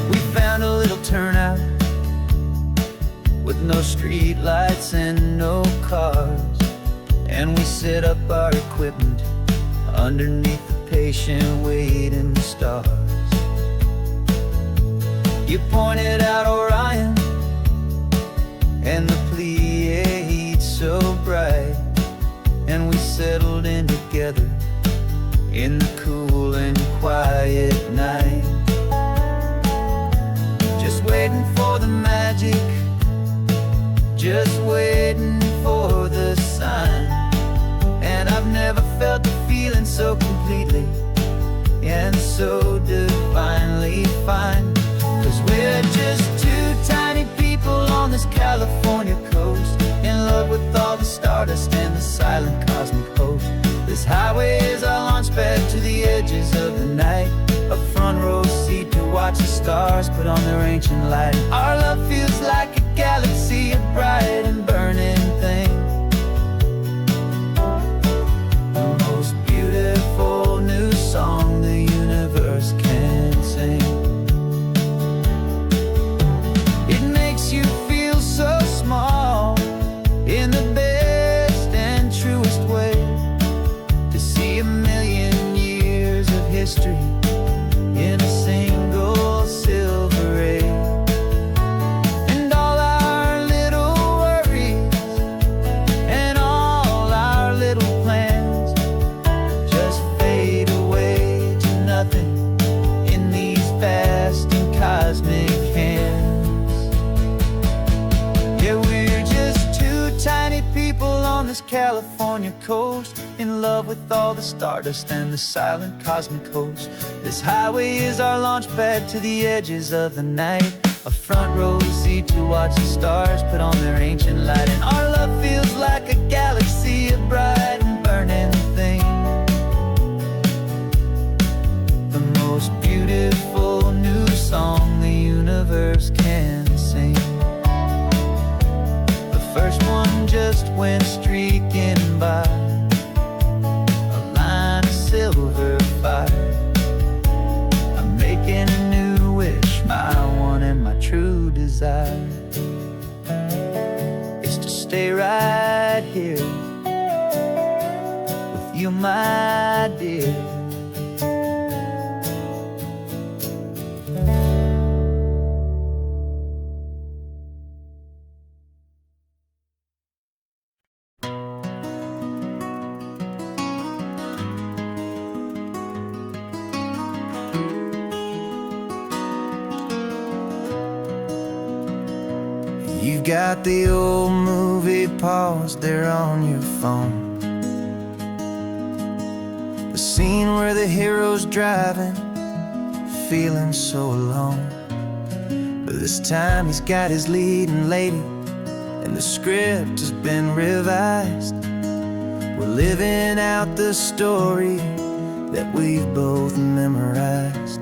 We found a little turnout with no street lights and no cars, and we set up our equipment underneath the patient waiting stars. You pointed out Orion and the Pleiades so bright, and we settled in together in the cool and quiet night, just waiting for the magic, just waiting for the sign. And I've never felt the feeling so completely and so divinely fine. 'Cause we're just two tiny people on this California coast, in love with all the stardust and the silent cosmic host. This highway is our launch pad to the edges of the night, a front row seat to watch the stars put on their ancient light. Our love feels like a galaxy, a bright and burning thing, the most beautiful new song the universe can sing. It makes you feel so small in the best and truest way, to see a million years of history in a single silver ray. And all our little worries and all our little plans just fade away to nothing in these vast and cosmic hands. Yeah, we're just two tiny people on this California coast, in love with all the stardust and the silent cosmic host. This highway is our launch pad to the edges of the night, a front row seat to watch the stars put on their ancient light. And our love feels like a galaxy, a bright and burning thing, the most beautiful new song the universe can sing. The first one just went streaking by, a line of silver fire. I'm making a new wish, my one and my true desire is to stay right here with you, my dear. You've got the old movie paused there on your phone, the scene where the hero's driving, feeling so alone. But this time he's got his leading lady, and the script has been revised. We're living out the story that we've both memorized.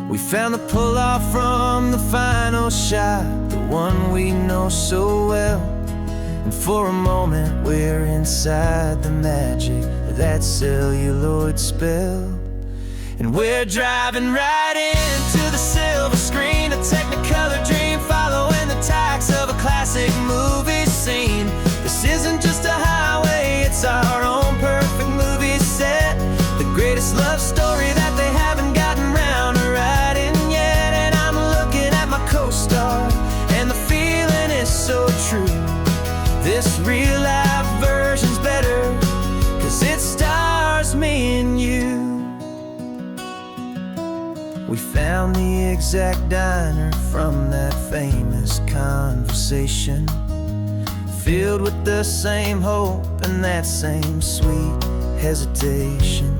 We found the pull-off from the final shot, the one we know so well. And for a moment we're inside the magic of that celluloid spell. And we're driving right into the silver screen, a technicolor dream, following the tacks of a classic movie scene. This isn't just a highway, it's our own perfect movie set, the greatest love story that they haven't gotten round to writing yet. And I'm looking at my co-star, and the feeling is so true. This real life version's better, 'cause it stars me and you. We found the exact diner from that famous conversation, filled with the same hope and that same sweet hesitation.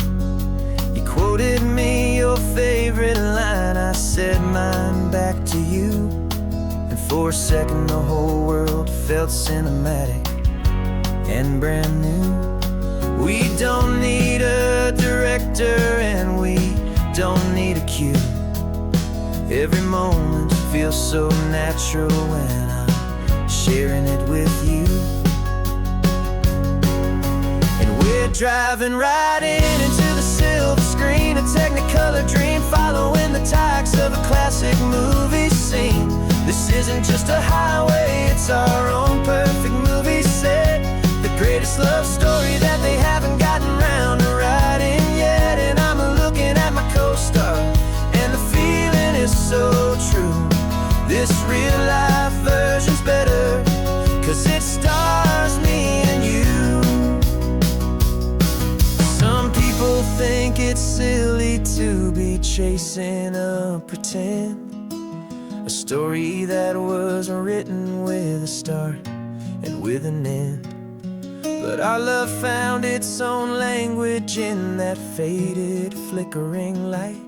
You quoted me your favorite line, I said mine back to you. And for a second the whole world felt cinematic and brand new. We don't need a director and we don't need a cue. Every moment feels so natural when I'm sharing it with you. And we're driving right into the silver screen, a technicolor dream, following the tacks of a classic movie scene. This isn't just a highway, it's our own perfect movie set, the greatest love story that they haven't gotten round to writing yet. And I'm looking at my co-star, and the feeling is so true. This real life version's better, 'cause it stars me and you. Some people think it's
chasing a pretend, a story that was written with a start and with an end. But our love found its own language in that faded, flickering light,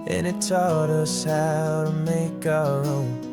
and it taught us how to make our own